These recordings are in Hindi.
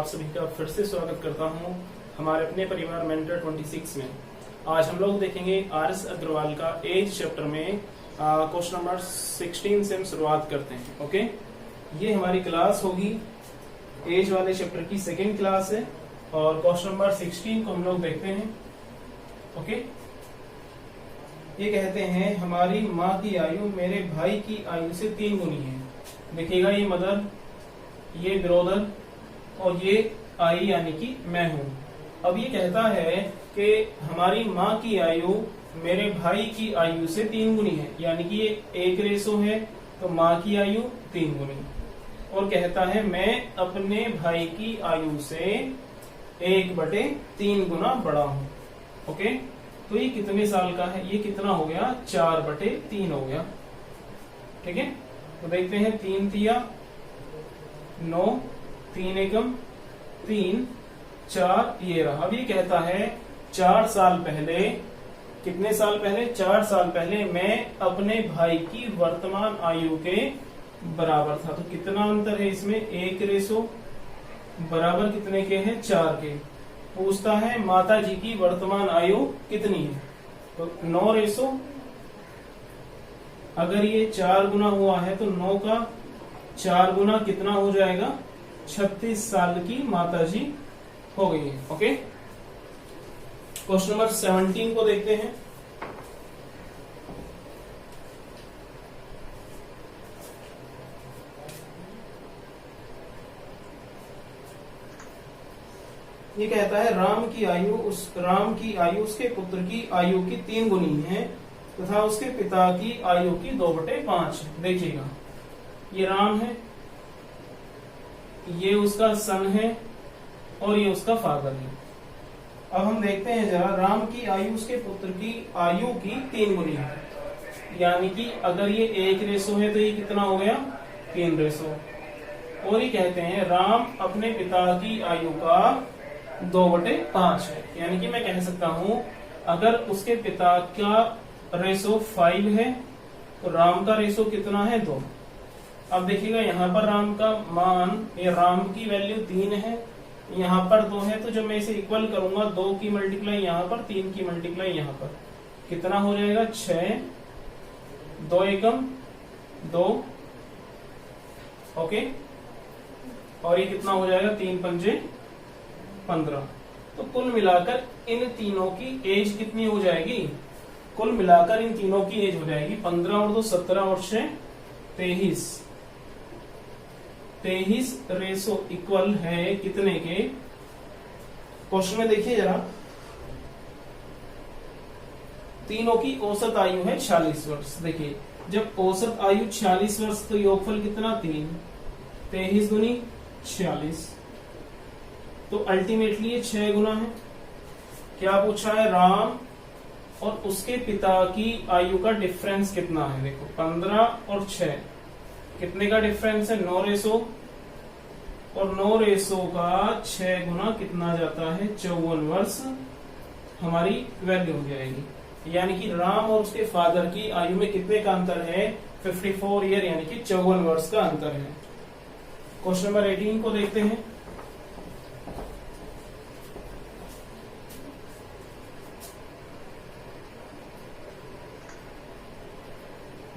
आप सभी का फिर से स्वागत करता हूं हमारे अपने परिवार मेंटर 26 में। आज हम लोग देखेंगे आर.एस. अग्रवाल का एज चैप्टर में क्वेश्चन नंबर 16 से हम शुरुआत करते हैं। ओके, ये हमारी क्लास होगी, एज वाले चैप्टर की सेकेंड क्लास है और क्वेश्चन नंबर 16 को हम लोग देखते हैं। ओके, ये कहते हैं हमारी माँ की आयु मेरे भाई की आयु से 3 गुनी है। देखिएगा, ये मदर, ये ब्रोदर और ये आई यानी कि मैं हूं। अब ये कहता है कि हमारी माँ की आयु मेरे भाई की आयु से 3 गुनी है, यानी कि ये 1 है, तो माँ की आयु 3 गुनी। और कहता है मैं अपने भाई की आयु से 1/3 गुना बड़ा हूं। ओके, तो ये कितने साल का है? ये कितना हो गया? 4/3 हो गया। ठीक है, तो देखते हैं 3 तिया 9, 3 एकम 3, 4 ये रहा। अब ये कहता है 4 साल पहले, कितने साल पहले? 4 साल पहले मैं अपने भाई की वर्तमान आयु के बराबर था। तो कितना अंतर है इसमें? 1 बराबर कितने के हैं? 4 के। पूछता है माता जी की वर्तमान आयु कितनी है? तो 9 अगर ये 4 गुना हुआ है तो 9 का 4 गुना कितना हो जाएगा? 36 साल की माता जी हो गई है। ओके, क्वेश्चन नंबर 17 को देखते हैं। ये कहता है राम की आयु उसके पुत्र की आयु की 3 गुनी है तथा उसके पिता की आयु की 2/5 है। देखिएगा, ये राम है, ये उसका सन है और ये उसका फादर है। अब हम देखते हैं जरा, राम की आयु उसके पुत्र की आयु की 3 गुनी है, यानी कि अगर ये 1 है तो ये कितना हो गया? 3। और ये कहते हैं राम अपने पिता की आयु का 2/5 है, यानी कि मैं कह सकता हूं अगर उसके पिता का रेशो 5 है तो राम का रेशो कितना है? 2। अब देखिएगा, यहाँ पर राम का मान, ये राम की वैल्यू 3 है, यहाँ पर 2 है, तो जब मैं इसे इक्वल करूंगा 2 की मल्टीप्लाई यहाँ पर, 3 की मल्टीप्लाई यहाँ पर, कितना हो जाएगा? 6, 2 एकम 2। ओके, और ये कितना हो जाएगा? 3 पंजे 15। तो कुल मिलाकर इन तीनों की एज कितनी हो जाएगी? कुल मिलाकर इन तीनों की एज हो जाएगी 15 और 2 17 और 6 23। 23 रेशो इक्वल है कितने के? क्वेश्चन में देखिए जरा, तीनों की औसत आयु है 46 वर्ष। देखिए, जब औसत आयु 46 वर्ष तो योगफल कितना? 3, 23 दूनी 46, तो अल्टीमेटली ये 6 गुना है। क्या पूछा है? राम और उसके पिता की आयु का डिफरेंस कितना है? देखो, 15 और 6 कितने का डिफरेंस है? 9 और 9 का 6 गुना कितना जाता है? 54 वर्ष हमारी वैल्यू हो जाएगी। यानी कि राम और उसके फादर की आयु में कितने का अंतर है? 54 ईयर, यानी कि 54 वर्ष का अंतर है। क्वेश्चन नंबर 18 को देखते हैं।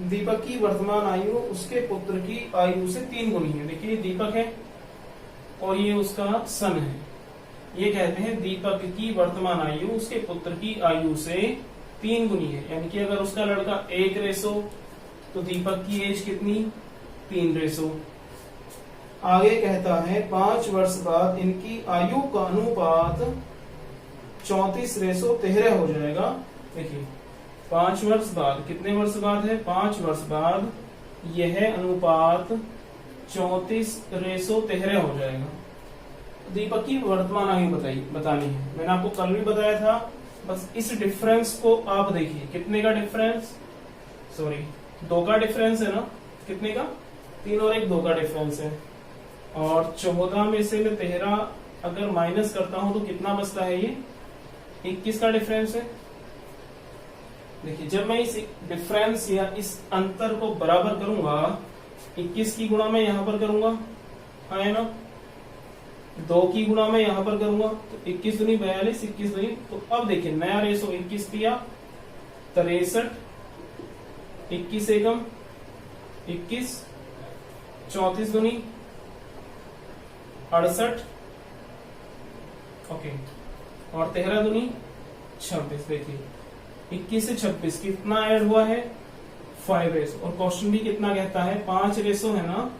दीपक की वर्तमान आयु उसके पुत्र की आयु से 3 गुनी है। देखिए, दीपक है और ये उसका सन है। ये कहते हैं दीपक की वर्तमान आयु उसके पुत्र की आयु से 3 गुनी है, यानी कि अगर उसका लड़का 1 तो दीपक की एज कितनी? 3। आगे कहता है 5 वर्ष बाद इनकी आयु का अनुपात 34:13 हो जाएगा। देखिए, 5 वर्ष बाद, कितने वर्ष बाद है? 5 वर्ष बाद यह अनुपात 34:13 हो जाएगा। दीपक की वर्तमान आयु बतानी है। मैंने आपको कल भी बताया था, बस इस डिफरेंस को आप देखिए। कितने का डिफरेंस? सॉरी, 2 का डिफरेंस है ना? कितने का? 3 और 1, 2 का डिफरेंस है। और 14 में से मैं 13 अगर माइनस करता हूं तो कितना बचता है? ये 21 का डिफरेंस है। देखिए, जब मैं इस डिफरेंस या इस अंतर को बराबर करूंगा, 21 की गुणा मैं यहां पर करूंगा, है ना? 2 की गुणा मैं यहां पर करूंगा तो 21 दूनी 42, 21 दूनी, तो अब देखिए नया रेशो 21 दिया 63, 21 एकम 21, 34 दूनी 68, ओके, और 13 दूनी 26। देखिए 21 से 26 कितना ऐड हुआ है 5 रेशो, और क्वेश्चन भी कितना कहता है 5 रेशो है ना,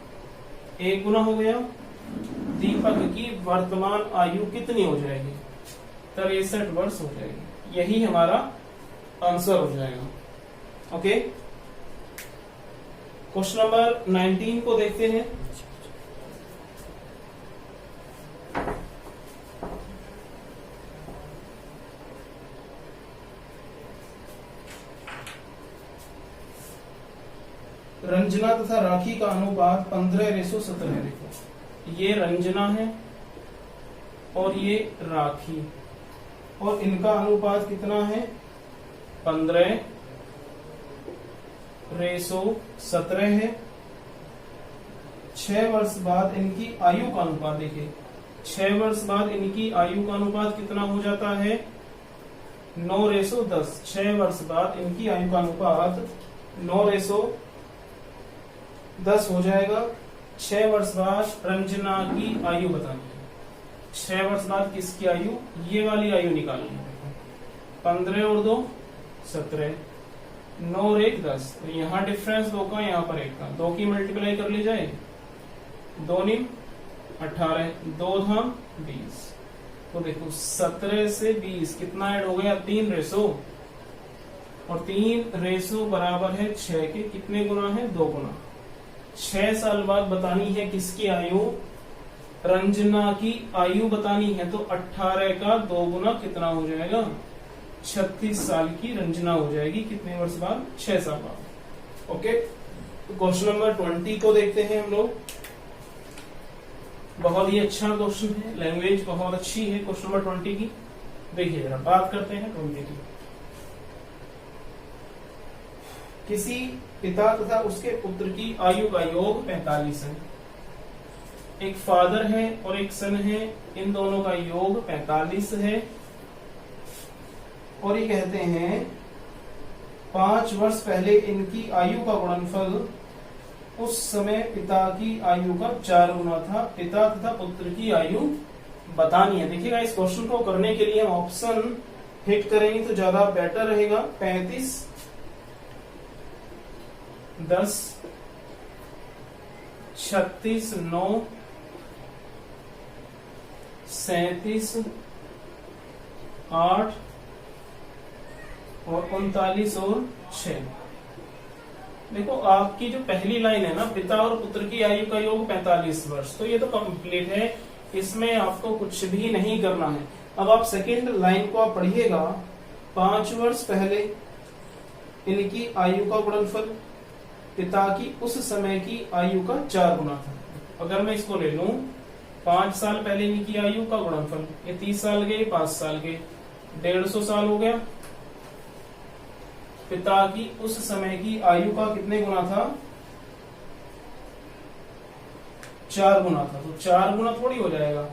1 गुना हो गया। दीपक की वर्तमान आयु कितनी हो जाएगी 63 वर्ष हो जाएगी, यही हमारा आंसर हो जाएगा। ओके, क्वेश्चन नंबर 19 को देखते हैं। रंजना तथा राखी का अनुपात 15:17 है। देखो ये रंजना है और ये राखी, और इनका अनुपात कितना है 15:17 है। 6 वर्ष बाद इनकी आयु का अनुपात देखिए, 6 वर्ष बाद इनकी आयु का अनुपात कितना हो जाता है 9:10। 6 वर्ष बाद इनकी आयु का अनुपात 9:10 हो जाएगा। 6 वर्ष बाद रंजना की आयु बतानी है। 6 वर्ष बाद किसकी आयु, ये वाली आयु निकालनी है। 15 और 2 17, 9 और 1 10, तो यहाँ डिफरेंस 2 का, यहाँ पर 1 का, 2 की मल्टीप्लाई कर ली जाए, 2 निम 18, 2 धाम 20। तो देखो 17 से 20 कितना ऐड हो गया 3 रेशो, और 3 रेशो बराबर है 6 के कितने गुना है 2 गुना। 6 साल बाद बतानी है किसकी आयु, रंजना की आयु बतानी है, तो 18 का 2 गुना कितना हो जाएगा 36 साल की रंजना हो जाएगी। कितने वर्ष बाद 6 साल बाद। ओके, तो क्वेश्चन नंबर 20 को देखते हैं हम लोग। बहुत ही अच्छा क्वेश्चन है, लैंग्वेज बहुत अच्छी है क्वेश्चन नंबर 20 की। देखिए जरा बात करते हैं 20 की। किसी पिता तथा उसके पुत्र की आयु का योग 45 है। एक फादर है और एक सन है, इन दोनों का योग 45 है, और ये कहते हैं 5 वर्ष पहले इनकी आयु का गुणनफल उस समय पिता की आयु का 4 गुना था। पिता तथा पुत्र की आयु बतानी है। देखिएगा इस क्वेश्चन को करने के लिए हम ऑप्शन हिट करेंगे तो ज्यादा बेटर रहेगा। 35, 10, 36, 9, 37, 8 और 39 और 6। देखो आपकी जो पहली लाइन है ना, पिता और पुत्र की आयु का योग 45 वर्ष, तो ये तो कंप्लीट है, इसमें आपको कुछ भी नहीं करना है। अब आप सेकेंड लाइन को आप पढ़िएगा। 5 वर्ष पहले इनकी आयु का गुणनफल पिता की उस समय की आयु का 4 गुना था। अगर मैं इसको ले लूं 5 साल पहले इनकी आयु का गुणनफल, ये 30 साल के 5 साल के 150 साल हो गया। पिता की उस समय की आयु का कितने गुना था 4 गुना था, तो 4 गुना थोड़ी हो जाएगा।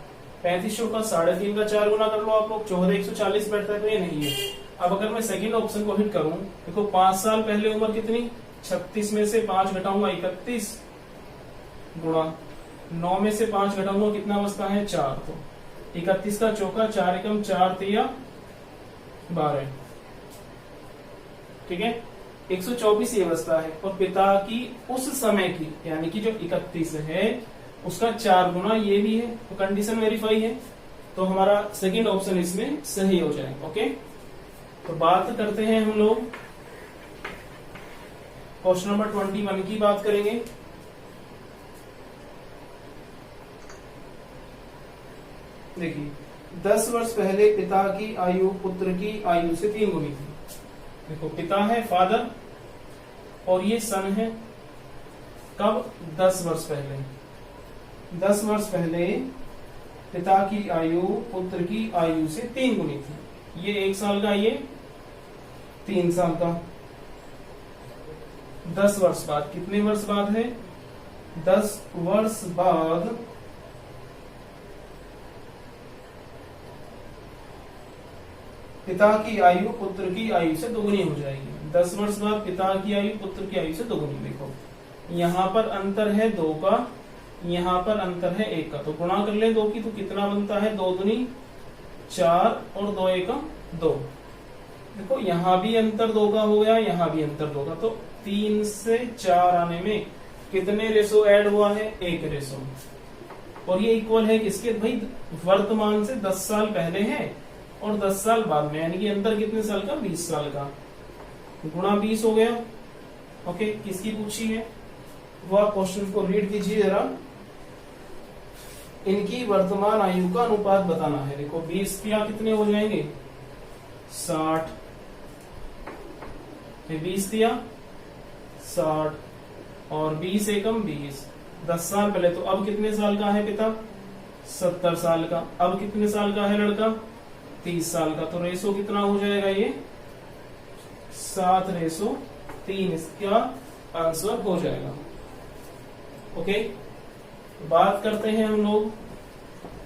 3500 का 3.5 का 4 गुना कर लो आप लोग, 14,140 बैठता है, तो ये नहीं है। अब अगर मैं सेकंड ऑप्शन को हिट करूं, देखो 5 साल पहले उम्र कितनी 36 में से 5 घटाऊंगा 31 गुणा 9 में से 5 घटाऊंगा कितना बचता है 4, तो 31 का चौका 4 एकम 4 तिया 12, ठीक है 124 ये बचता है। और पिता की उस समय की यानी कि जो 31 है उसका 4 गुना ये भी है, तो कंडीशन वेरीफाई है, तो हमारा सेकंड ऑप्शन इसमें सही हो जाएगा। ओके, तो बात करते हैं हम लोग क्वेश्चन नंबर 21 की बात करेंगे। देखिए 10 वर्ष पहले पिता की आयु पुत्र की आयु से 3 गुनी थी। देखो पिता है फादर और ये सन है, कब 10 वर्ष पहले। 10 वर्ष पहले पिता की आयु पुत्र की आयु से 3 गुनी थी। ये 1 साल का, ये 3 साल का। 10 वर्ष बाद, कितने वर्ष बाद है 10 वर्ष बाद पिता की आयु पुत्र की आयु से दोगुनी हो जाएगी। 10 वर्ष बाद पिता की आयु पुत्र की आयु से दोगुनी। देखो यहाँ पर अंतर है 2 का, यहाँ पर अंतर है 1 का, तो गुणा कर ले 2 की, तो कितना बनता है 2 दूनी 4 और 2 एकम 2। देखो यहाँ भी अंतर 2 का हो गया, यहाँ भी अंतर 2 का, तो 3 से 4 आने में कितने रेशो ऐड हुआ है? 1 रेशो। और ये इक्वल है किसके भाई? वर्तमान से 10 साल पहले है और 10 साल बाद में, यानी कि अंतर कितने साल का? 20 साल का। गुणा 20 हो गया। ओके, किसकी पूछी है वो आप क्वेश्चन को रीड कीजिए जरा। इनकी वर्तमान आयु का अनुपात बताना है। देखो 20 क्या कितने हो जाएंगे? 60। 20 दिया 60 और 20 एकम 20। 10 साल पहले, तो अब कितने साल का है पिता? 70 साल का। अब कितने साल का है लड़का? 30 साल का। तो रेशो कितना हो जाएगा? ये 7:3 इसका आंसर हो जाएगा। ओके, बात करते हैं हम लोग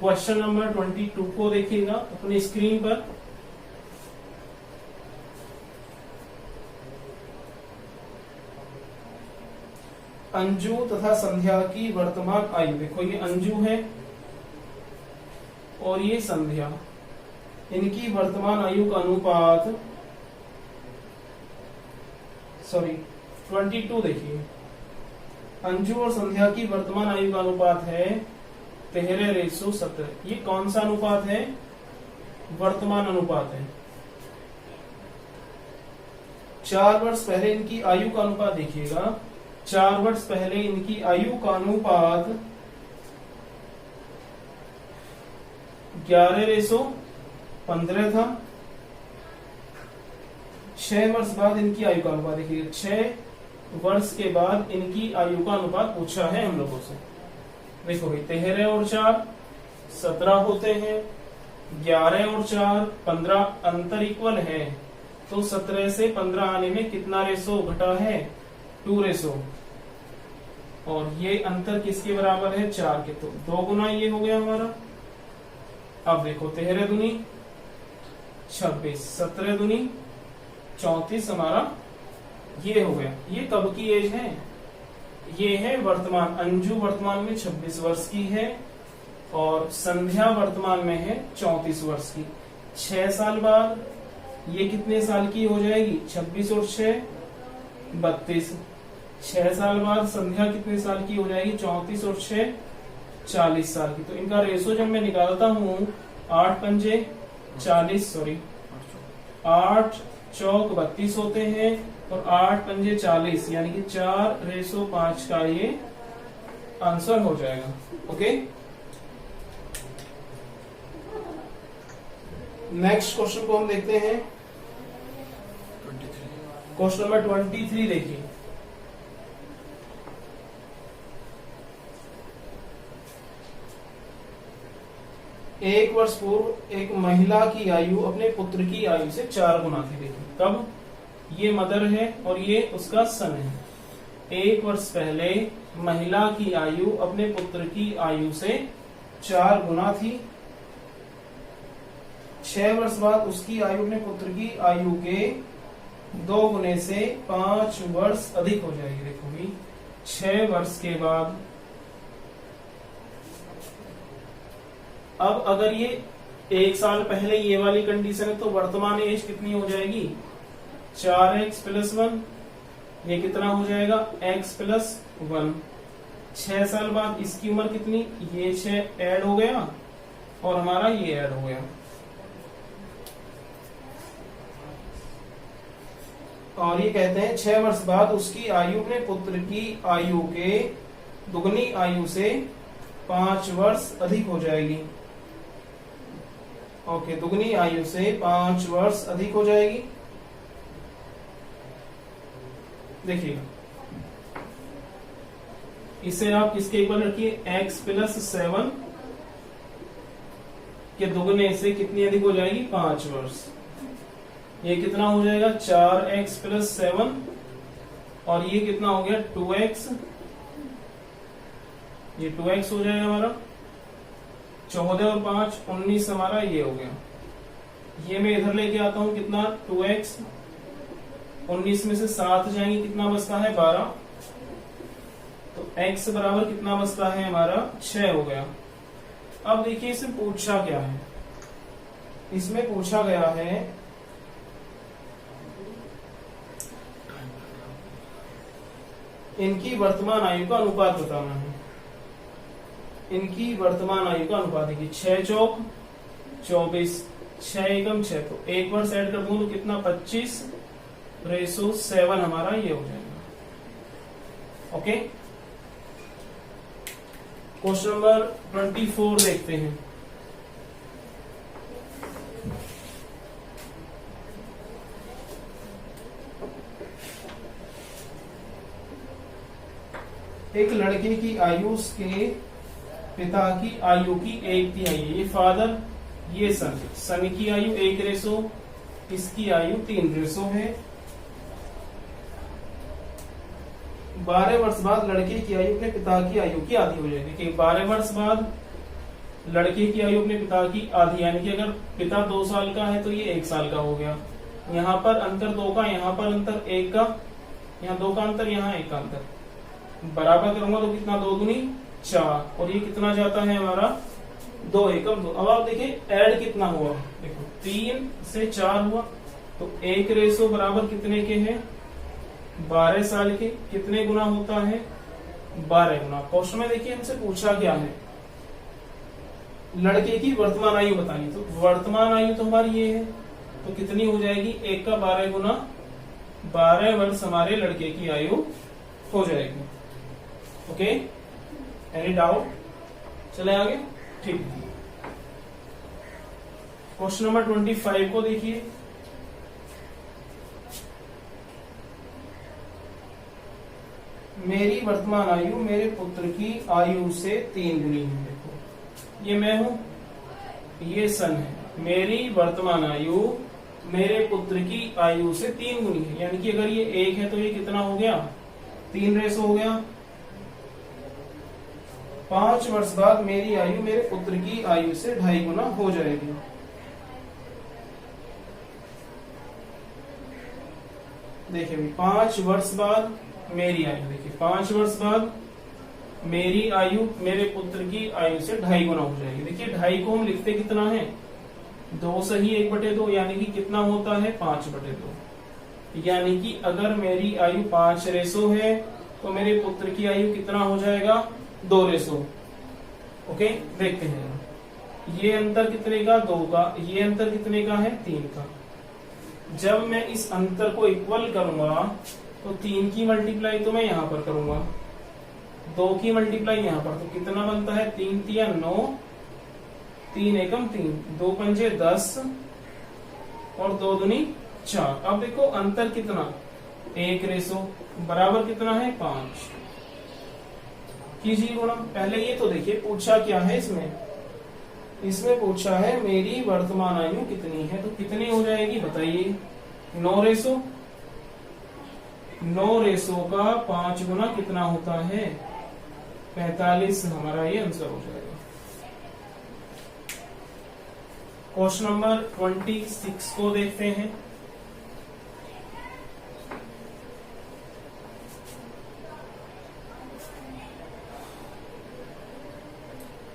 क्वेश्चन नंबर 22 को। देखिएगा अपनी स्क्रीन पर। अंजू तथा संध्या की वर्तमान आयु। देखो ये अंजू है और ये संध्या, इनकी वर्तमान आयु का अनुपात 22 देखिए, अंजू और संध्या की वर्तमान आयु का अनुपात है 13:17। ये कौन सा अनुपात है? वर्तमान अनुपात है। 4 वर्ष पहले इनकी आयु का अनुपात देखिएगा। 4 वर्ष पहले इनकी आयु का अनुपात 11:15 था। 6 वर्ष बाद इनकी आयु का अनुपात देखिए, 6 वर्ष के बाद इनकी आयु का अनुपात पूछा है हम लोगों से। देखो भाई 13 और 4 17 होते हैं, 11 और 4 15, अंतर इक्वल है, तो 17 से 15 आने में कितना रेशो घटा है? 2 रेशो। और ये अंतर किसके बराबर है? 4 के, तो 2 गुना ये हो गया हमारा। अब देखो 13 दूनी 26, 17 दूनी 34 हमारा ये हो गया। ये कब की एज है? ये है वर्तमान। अंजू वर्तमान में 26 वर्ष की है और संध्या वर्तमान में है 34 वर्ष की। 6 साल बाद ये कितने साल की हो जाएगी? 26 और 6 32। 6 साल बाद संध्या कितने साल की हो जाएगी? 34 और 6 40 साल की। तो इनका रेशो जब मैं निकालता हूँ 8 पंजे 40, 8 चौक 32 होते हैं और 8 पंजे 40, यानी कि 4:5 का ये आंसर हो जाएगा। ओके, नेक्स्ट क्वेश्चन को हम देखते हैं। क्वेश्चन नंबर 23 देखिए। एक वर्ष पूर्व एक महिला की आयु अपने पुत्र की आयु से 4 गुना थी। देखिए कब? ये मदर है और ये उसका सन है। 1 वर्ष पहले महिला की आयु अपने पुत्र की आयु से 4 गुना थी। 6 वर्ष बाद उसकी आयु अपने पुत्र की आयु के 2 गुने से 5 वर्ष अधिक हो जाएगी। देखो भी 6 वर्ष के बाद, अब अगर ये 1 साल पहले ये वाली कंडीशन है तो वर्तमान एज कितनी हो जाएगी? 4x + 1। ये कितना हो जाएगा? x + 1। 6 साल बाद इसकी उम्र कितनी? ये 6 ऐड हो गया और हमारा ये ऐड हो गया। और ये कहते हैं 6 वर्ष बाद उसकी आयु अपने पुत्र की आयु के दुगनी आयु से 5 वर्ष अधिक हो जाएगी। ओके, दुगनी आयु से 5 वर्ष अधिक हो जाएगी। देखिए इसे आप किसके इक्वल रखिए? x + 7 के दुगने से कितनी अधिक हो जाएगी? 5 वर्ष। ये कितना हो जाएगा? 4x + 7 और ये कितना हो गया? 2x। ये 2x हो जाएगा हमारा। 14 और 5 19 हमारा ये हो गया। ये मैं इधर लेके आता हूं, कितना 2x, 19 में से 7 जाएंगे, कितना बचता है 12, तो x बराबर कितना बचता है हमारा 6 हो गया। अब देखिए इसमें पूछा क्या है, इसमें पूछा गया है इनकी वर्तमान आयु का अनुपात बताना है। इनकी वर्तमान आयु का अनुपात देखिए 6 चौक 24, 6 एकम 6, तो एक वर्ष ऐड कर दूं तो कितना 25:7 हमारा ये हो जाएगा। ओके, क्वेश्चन नंबर 24 देखते हैं। एक लड़के की आयु उसके पिता की आयु की 1/3 है। ये फादर, ये सन की आयु 1/, इसकी आयु 3 है। 12 वर्ष बाद लड़के की आयु अपने पिता की आयु की आधी हो जाएगी। देखिए 12 वर्ष बाद लड़के की आयु अपने पिता की आधी, यानी कि अगर पिता 2 साल का है तो ये 1 साल का हो गया। यहाँ पर अंतर 2 का, यहाँ पर अंतर 1 का, यहाँ 2 का अंतर, यहाँ 1 का अंतर, बराबर करूंगा तो कितना 2 दूनी 4, और ये कितना जाता है हमारा 2 एकम 2। अब आप देखिए ऐड कितना हुआ, देखो 3 से 4 हुआ, तो 1 बराबर कितने के हैं 12 साल के, कितने गुना होता है 12 गुना। क्वेश्चन में देखिए हमसे पूछा क्या है, लड़के की वर्तमान आयु बतानी, तो वर्तमान आयु तो हमारी ये है, तो कितनी हो जाएगी 1 का 12 गुना 12 वर्ष हमारे लड़के की आयु हो जाएगी। Okay, any doubt? चले आगे, ठीक। क्वेश्चन नंबर 25 को देखिए। मेरी वर्तमान आयु मेरे पुत्र की आयु से 3 गुनी है। देखो ये मैं हूं, ये सन है, मेरी वर्तमान आयु मेरे पुत्र की आयु से 3 गुनी है, यानी कि अगर ये 1 है तो ये कितना हो गया 3 हो गया। 5 वर्ष बाद मेरी आयु मेरे पुत्र की आयु से 2.5 गुना हो जाएगी। देखिए 5 वर्ष बाद मेरी आयु, देखिए 5 वर्ष बाद मेरी आयु मेरे पुत्र की आयु से 2.5 गुना हो जाएगी। देखिए 2.5 को हम लिखते कितना है 2 से ही 1/2, यानी कि कितना होता है 5/2। यानी कि अगर मेरी आयु 5 है तो मेरे पुत्र की आयु कितना हो जाएगा 2। ओके, देखते हैं ये अंतर कितने का 2 का, ये अंतर कितने का है 3 का। जब मैं इस अंतर को इक्वल करूंगा तो 3 की मल्टीप्लाई तो मैं यहां पर करूंगा, 2 की मल्टीप्लाई यहां पर, तो कितना बनता है 3 तिया 9, 3 एकम 3, 2 पंजे 10 और 2 दूनी 4। अब देखो अंतर कितना 1 बराबर कितना है 5। कीजिए गुणा। पहले ये तो देखिए पूछा क्या है, इसमें पूछा है मेरी वर्तमान आयु कितनी है, तो कितनी हो जाएगी बताइए 9 का 5 गुना कितना होता है 45, हमारा ये आंसर हो जाएगा। क्वेश्चन नंबर 26 को देखते हैं।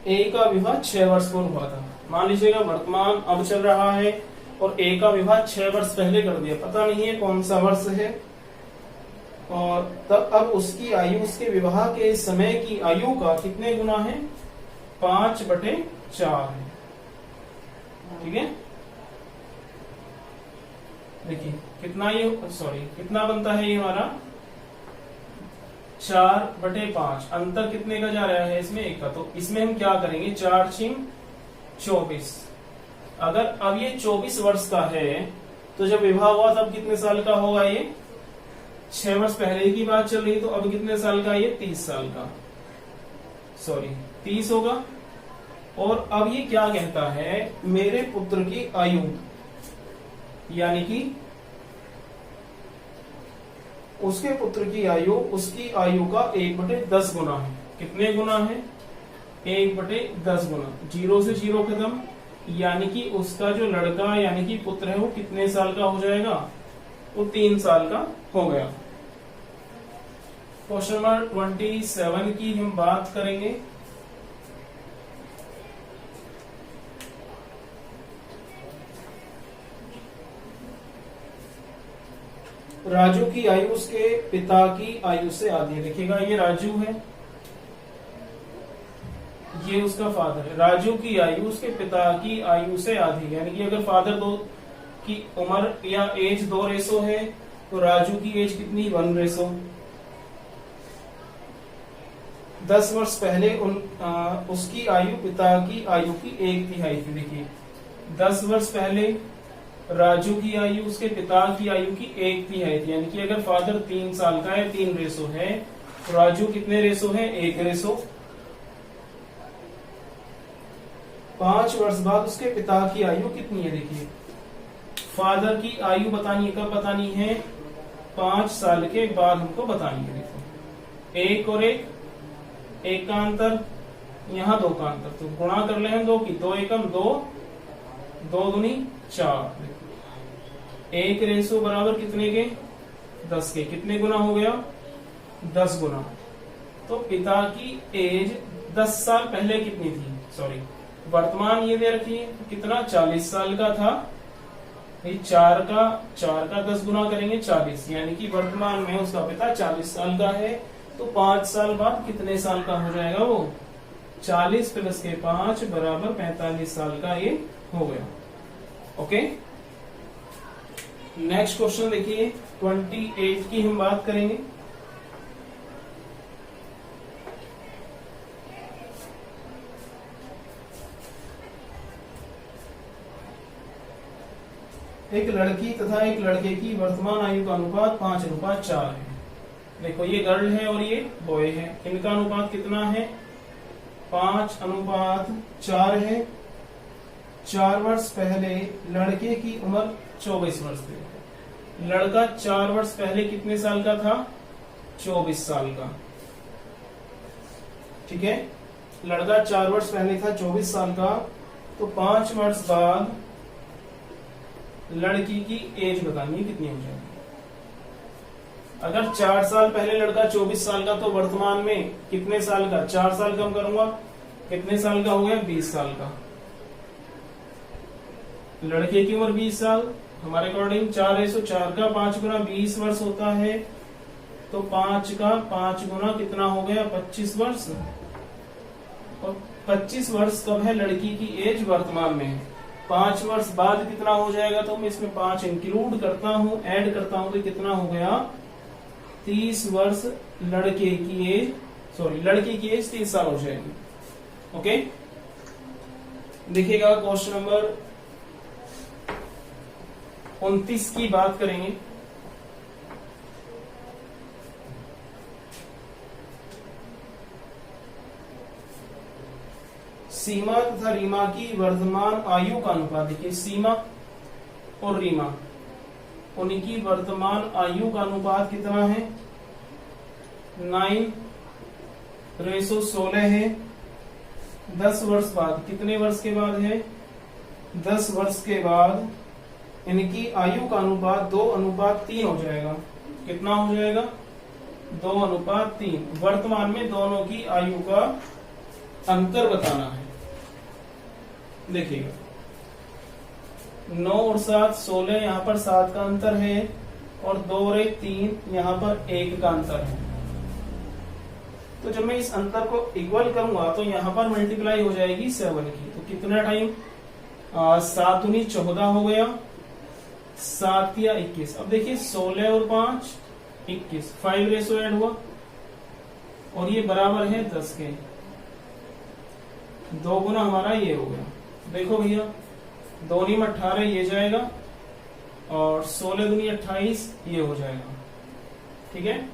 ए का विवाह 6 वर्ष पूर्व हुआ था। मान लीजिएगा वर्तमान अब चल रहा है और ए का विवाह 6 वर्ष पहले कर दिया, पता नहीं है कौन सा वर्ष है, और तब अब उसकी आयु उसके विवाह के समय की आयु का कितने गुना है 5/4 है। ठीक है, देखिए कितना ये कितना बनता है ये हमारा 4/5। अंतर कितने का जा रहा है इसमें 1 का, तो इसमें हम क्या करेंगे 4 × 24। अगर अब ये 24 वर्ष का है तो जब विवाह हुआ तब कितने साल का होगा ये 6 वर्ष पहले की बात चल रही, तो अब कितने साल का ये 30 साल का 30 होगा। और अब ये क्या कहता है मेरे पुत्र की आयु, यानी कि उसके पुत्र की आयु उसकी आयु का 1/10 गुना है। कितने गुना है 1/10 गुना। 0 से 0 खत्म, यानी कि उसका जो लड़का यानी कि पुत्र है वो कितने साल का हो जाएगा, वो 3 साल का हो गया। क्वेश्चन नंबर 27 की हम बात करेंगे। राजू की आयु उसके पिता की आयु से आधी है। देखिएगा ये राजू है, ये उसका फादर है। राजू की आयु उसके पिता की आयु से आधी, यानी कि अगर फादर दो की उम्र या एज 2 रेसो है तो राजू की एज कितनी 1 रेसो। 10 वर्ष पहले उसकी आयु पिता की आयु की 1/3 थी। देखिए 10 वर्ष पहले राजू की आयु उसके पिता की आयु की 1/3 थी, यानी कि अगर फादर 3 साल का है 3 रेसो है तो राजू कितने रेसो है 1 रेसो। 5 वर्ष बाद उसके पिता की आयु कितनी है। देखिए फादर की आयु बतानी है, कब बतानी है, 5 साल के बाद हमको बतानी है। देखो 1 और 1 का अंतर, यहाँ 2 का अंतर, तो गुणा कर ले हम 2 की, 2 एकम 2, 2 दूनी 4। 1 रेसो बराबर कितने के 10 के, कितने गुना हो गया 10 गुना। तो पिता की एज 10 साल पहले कितनी थी, सॉरी वर्तमान ये दे रखी है, कितना 40 साल का था। 4 का 10 गुना करेंगे 40, यानी कि वर्तमान में उसका पिता 40 साल का है। तो 5 साल बाद कितने साल का हो जाएगा वो, 40 प्लस के 5 बराबर 45 साल का ये हो गया। ओके, नेक्स्ट क्वेश्चन देखिए 28 की हम बात करेंगे। एक लड़की तथा एक लड़के की वर्तमान आयु का अनुपात 5:4 है। देखो ये गर्ल है और ये बॉय है, इनका अनुपात कितना है 5:4 है। 4 वर्ष पहले लड़के की उम्र 24 वर्ष थी। लड़का 4 वर्ष पहले कितने साल का था, 24 साल का। ठीक है, लड़का 4 वर्ष पहले था 24 साल का। तो 5 वर्ष बाद लड़की की एज बतानी है कितनी हो जाएगी। अगर 4 साल पहले लड़का 24 साल का तो वर्तमान में कितने साल का, 4 साल कम करूंगा कितने साल का हो गया 20 साल का। लड़के की उम्र 20 साल, हमारे अकॉर्डिंग 4:4 का 5 गुना 20 वर्ष होता है। तो 5 का 5 गुना कितना हो गया 25 वर्ष। और 25 वर्ष कब है लड़की की एज वर्तमान में है। 5 वर्ष बाद कितना हो जाएगा, तो मैं इसमें 5 इंक्लूड करता हूं, ऐड करता हूं, तो कितना हो गया 30 वर्ष लड़के की एज, सॉरी लड़की की एज 30 साल हो जाएगी। ओके, देखिएगा क्वेश्चन नंबर 29 की बात करेंगे। सीमा तथा रीमा की वर्तमान आयु का अनुपात। देखिए सीमा और रीमा, उनकी वर्तमान आयु का अनुपात कितना है 9:16 है। 10 वर्ष बाद, कितने वर्ष के बाद है 10 वर्ष के बाद इनकी आयु का अनुपात 2:3 हो जाएगा। कितना हो जाएगा 2:3। वर्तमान में दोनों की आयु का अंतर बताना है। देखिएगा 9 और 7 16, यहाँ पर 7 का अंतर है और 2 और 1 3, यहाँ पर 1 का अंतर है। तो जब मैं इस अंतर को इक्वल करूंगा तो यहाँ पर मल्टीप्लाई हो जाएगी 7 की। तो कितना टाइम 7 दूनी 14 हो गया, 7 या 21। अब देखिए 16 और 5 21, 5 रेशो ऐड हुआ और ये बराबर है 10 के। 2 गुना हमारा ये हो गया। देखो भैया 2 में 18 ये जाएगा और 16 दूनी 28 ये हो जाएगा। ठीक है,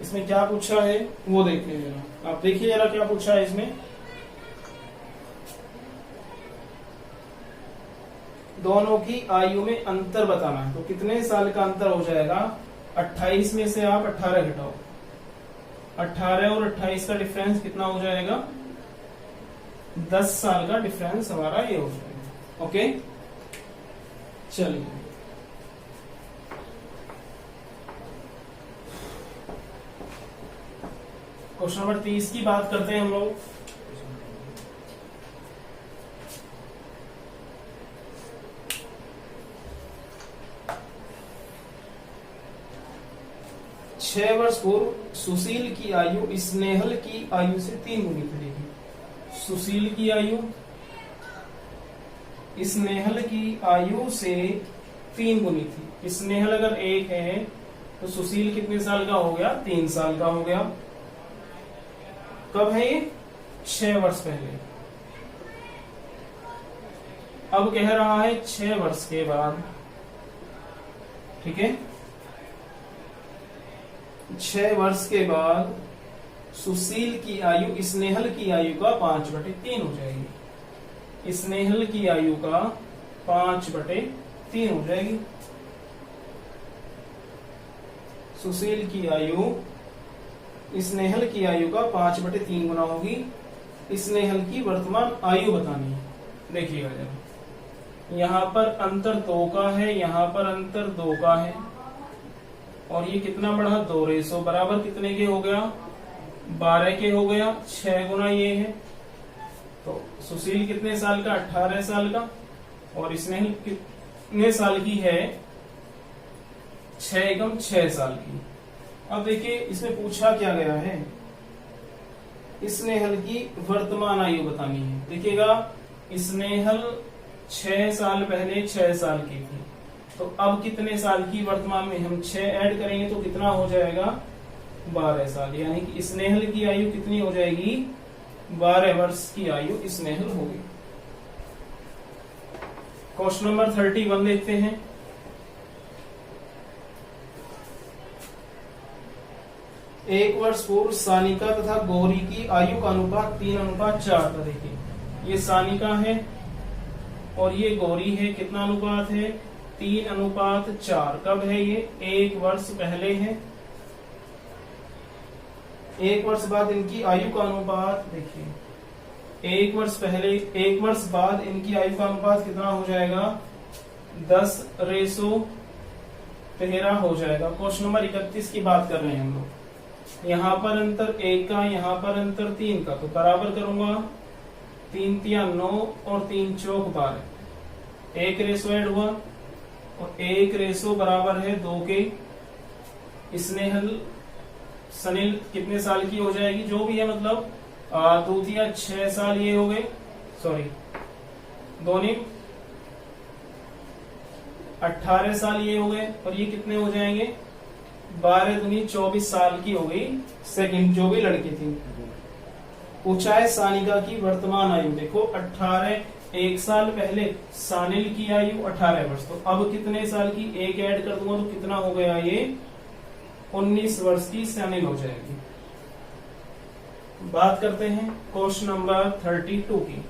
इसमें क्या पूछा है वो देखते हैं जरा। आप देखिए जरा क्या पूछा है इसमें। दोनों की आयु में अंतर बताना है। तो कितने साल का अंतर हो जाएगा 28 में से आप 18 घटाओ, 18 और 28 का डिफरेंस कितना हो जाएगा 10 साल का डिफरेंस हमारा ये हो जाएगा। ओके, चलिए क्वेश्चन नंबर 30 की बात करते हैं हम लोग। छह वर्ष पूर्व सुशील की आयु स्नेहल की आयु से 3 गुनी थी। देखिए, सुशील की आयु स्नेहल की आयु से 3 गुनी थी। स्नेहल अगर 1 है तो सुशील कितने साल का हो गया? 3 साल का हो गया। कब है ये? 6 वर्ष पहले। अब कह रहा है 6 वर्ष के बाद, ठीक है, 6 वर्ष के बाद सुशील की आयु स्नेहल की आयु का 5/3 हो जाएगी। स्नेहल की आयु का 5/3 हो जाएगी। सुशील की आयु स्नेहल की आयु का 5/3 गुना होगी। स्नेहल की वर्तमान आयु बतानी है। देखिएगा जरा, यहाँ पर अंतर 2 का है, यहाँ पर अंतर 2 का है, और ये कितना बढ़ा? 2 बराबर कितने के हो गया? 12 के हो गया। 6 गुना ये है, तो सुशील कितने साल का? 18 साल का। और स्नेहल कितने साल की है? 6 एकम 6 साल की। अब देखिए इसमें पूछा क्या गया है? स्नेहल की वर्तमान आयु बतानी है। देखिएगा, स्नेहल 6 साल पहले 6 साल की थी, तो अब कितने साल की वर्तमान में? हम 6 ऐड करेंगे तो कितना हो जाएगा? 12 साल। यानी कि स्नेहल की आयु कितनी हो जाएगी? 12 वर्ष की आयु स्नेहल होगी। क्वेश्चन नंबर 31 देखते हैं। एक वर्ष पूर्व सानिका तथा गौरी की आयु का अनुपात 3:4 था। देखिए, ये सानिका है और ये गौरी है। कितना अनुपात है? 3:4। कब है ये? 1 वर्ष पहले है। 1 वर्ष बाद इनकी आयु का अनुपात, देखिए 1 वर्ष पहले 1 वर्ष बाद इनकी आयु का अनुपात कितना हो जाएगा? 10:13 हो जाएगा। क्वेश्चन नंबर 31 की बात कर रहे हैं हम लोग। यहाँ पर अंतर 1 का, यहाँ पर अंतर 3 का, तो बराबर करूंगा। 3 तिया 9 और 3 चौक 12। 1 रेशो ऐड हुआ और 1 रेशो बराबर है 2 के। स्नेहल सनील कितने साल की हो जाएगी? जो भी है, मतलब 2 तिया 6 साल ये हो गए, सॉरी 2 नी 18 साल ये हो गए, और ये कितने हो जाएंगे? 12 दूनी 24 साल की हो गई सेकंड, जो भी लड़की थी। पूछा है सानिका की वर्तमान आयु। देखो 18, 1 साल पहले सानिल की आयु 18 वर्ष, तो अब कितने साल की? 1 ऐड कर दूंगा तो कितना हो गया? ये 19 वर्ष की सानिल हो जाएगी। बात करते हैं क्वेश्चन नंबर 32 की।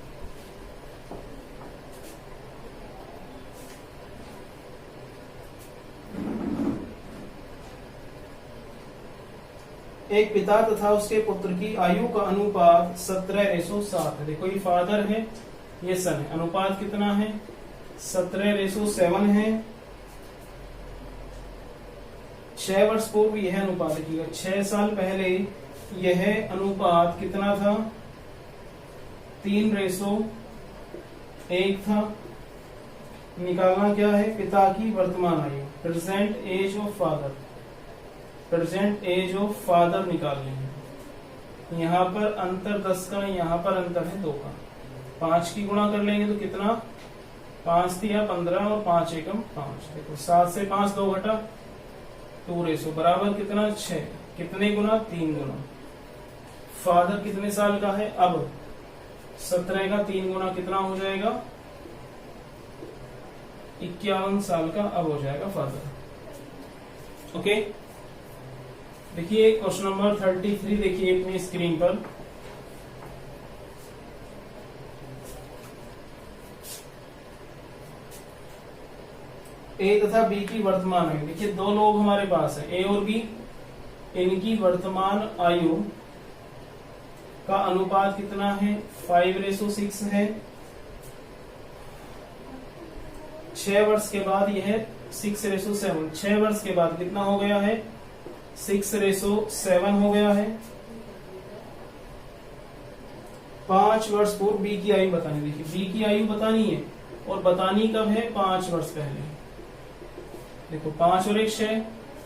एक पिता तथा उसके पुत्र की आयु का अनुपात 17:7 है। देखो, ये फादर है, ये सन है। अनुपात कितना है? 17:7 है। 6 वर्ष पूर्व यह अनुपात देखिएगा, 6 साल पहले यह अनुपात कितना था? 3:1 था। निकालना क्या है? पिता की वर्तमान आयु, present age of father. Present age of father निकालनी है। यहाँ पर अंतर 10 का, यहाँ पर अंतर है 2 का। 5 की गुणा कर लेंगे तो कितना? 5 तिया 15 और 5 एकम 5। देखो 7 से 5 2 घटा, 2 बराबर कितना? 6। कितने गुना? 3 गुना। फादर कितने साल का है? अब 17 का 3 गुना कितना हो जाएगा? 51 साल का अब हो जाएगा फादर। ओके, देखिए क्वेश्चन नंबर 33 देखिए अपनी स्क्रीन पर। ए तथा बी की वर्तमान आयु। देखिए 2 लोग हमारे पास है, ए और बी। इनकी वर्तमान आयु का अनुपात कितना है 5:6 है। 6 वर्ष के बाद यह 6:7, 6 वर्ष के बाद कितना हो गया है 6:7 हो गया है। 5 वर्ष पूर्व बी की आयु बतानी, देखिए बी की आयु बतानी है और बतानी कब है 5 वर्ष पहले। देखो 5 और 1 6,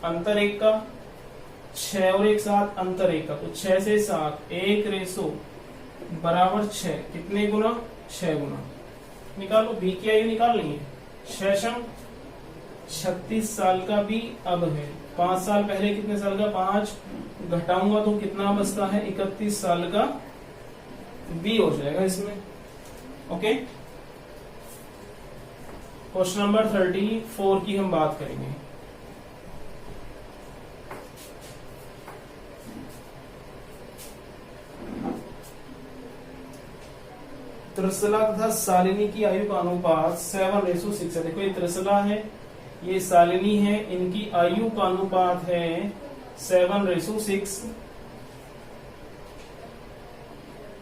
अंतर 1 का, 6 और 1 7, अंतर 1 का, तो 6 से 7 1:6 बराबर 6, कितने गुना 6 गुना। निकालो बी की आयु निकालनी है। 6 36 साल का बी अब है। 5 साल पहले कितने साल का 5 घटाऊंगा तो कितना बचता है 31 साल का बी हो जाएगा इसमें। ओके, क्वेश्चन नंबर 34 की हम बात करेंगे। त्रिशला तथा शालिनी की आयु का अनुपात 7:6 है। देखो ये त्रिशला है, ये शालिनी है, इनकी आयु का अनुपात है 7:6।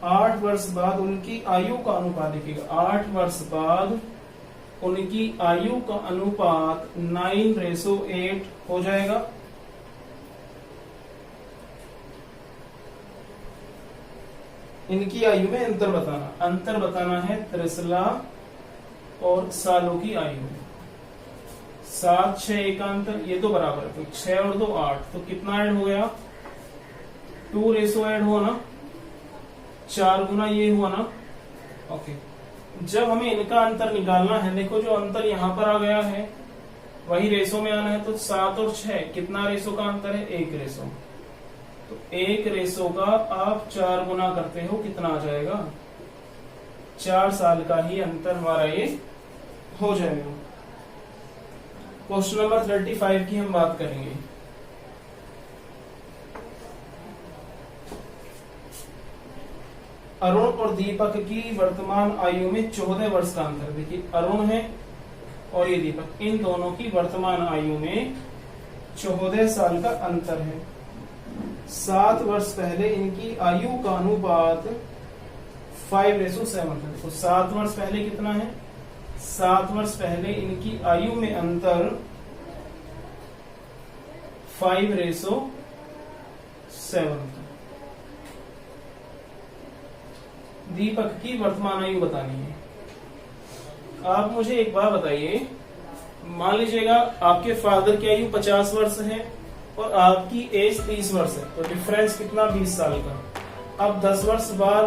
8 वर्ष बाद उनकी आयु का अनुपात देखिएगा, 8 वर्ष बाद उनकी आयु का अनुपात 9:8 हो जाएगा। इनकी आयु में अंतर बताना है त्रिशला और सालों की आयु। 7 6 एक अंतर, ये तो बराबर है, तो 6 और 2 8, तो कितना ऐड हो गया 2 ऐड हुआ ना, 4 गुना ये हुआ ना। ओके, जब हमें इनका अंतर निकालना है, देखो जो अंतर यहाँ पर आ गया है वही रेशो में आना है, तो 7 और 6 कितना रेशो का अंतर है 1 रेशो, तो 1 रेशो का आप 4 गुना करते हो, कितना आ जाएगा 4 साल का ही अंतर हमारा ये हो जाएगा। क्वेश्चन नंबर 35 की हम बात करेंगे। अरुण और दीपक की वर्तमान आयु में 14 वर्ष का अंतर। देखिए अरुण है और ये दीपक, इन दोनों की वर्तमान आयु में 14 साल का अंतर है। 7 वर्ष पहले इनकी आयु का अनुपात 5:7 है। तो 7 वर्ष पहले कितना है, 7 वर्ष पहले इनकी आयु में अंतर 5:7 था। दीपक की वर्तमान आयु बतानी है। आप मुझे एक बात बताइए, मान लीजिएगा आपके फादर की आयु 50 वर्ष है और आपकी एज 30 वर्ष है, तो डिफरेंस कितना 20 साल का। अब 10 वर्ष बाद